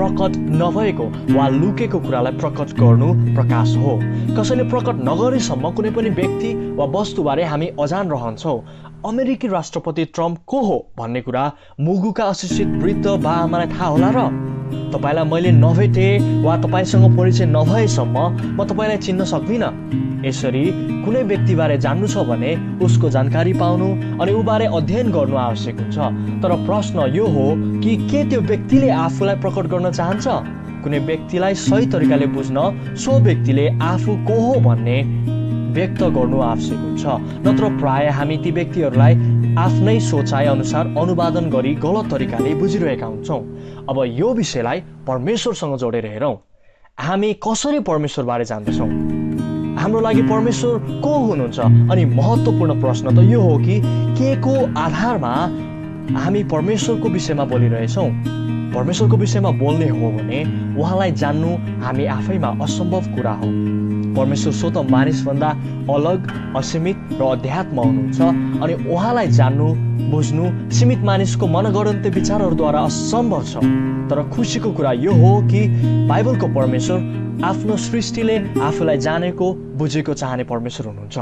प्रकट नभएको वा लुकेको कुरालाई प्रकट गर्नु प्रकाश हो। कसैले प्रकट नगरेसम्म कुनै पनि व्यक्ति वा वस्तुबारे हामी अजान रहन्छौँ। अमेरिकी राष्ट्रपति ट्रम्प को हो भन्ने कुरा मुगुका अशिक्षित वृद्ध बाआमालाई थाहा होला र? तपाईँलाई मैले नभेटे वा तपाईँसँग परिचय नभएसम्म म तपाईँलाई चिन्न सक्दिनँ। यसरी कुनै व्यक्तिबारे जान्नु छ भने उसको जानकारी पाउनु अनि उबारे अध्ययन गर्नु आवश्यक हुन्छ। तर प्रश्न यो हो कि के त्यो व्यक्तिले आफूलाई प्रकट गर्न चाहन्छ? कुनै व्यक्तिलाई सही तरिकाले बुझ्न सो व्यक्तिले आफू को हो भन्ने व्यक्त गर्नु आवश्यक हुन्छ। नत्र प्राय हामी ती व्यक्तिहरूलाई आफ्नै सोचाइ अनुसार अनुवादन गरी गलत तरिकाले बुझिरहेका हुन्छौँ। अब यो विषयलाई परमेश्वरसँग जोडेर हेरौँ। हामी कसरी परमेश्वरबारे जान्दछौँ? हाम्रो लागि परमेश्वर को हुनुहुन्छ? अनि महत्त्वपूर्ण प्रश्न त यो हो कि के को आधारमा हामी परमेश्वरको विषयमा बोलिरहेछौँ? परमेश्वरको विषयमा बोल्ने हो भने उहाँलाई जान्नु हामी आफैमा असम्भव कुरा हो। परमेश्वर स्वतः मानिसभन्दा अलग, असीमित र अध्यात्म हुनुहुन्छ अनि उहाँलाई जान्नु बुझ्नु सीमित मानिसको मनगढन्ते विचारहरूद्वारा असम्भव छ। तर खुसीको कुरा यो हो कि बाइबलको परमेश्वर आफ्नो सृष्टिले आफूलाई जानेको बुझेको चाहने परमेश्वर हुनुहुन्छ।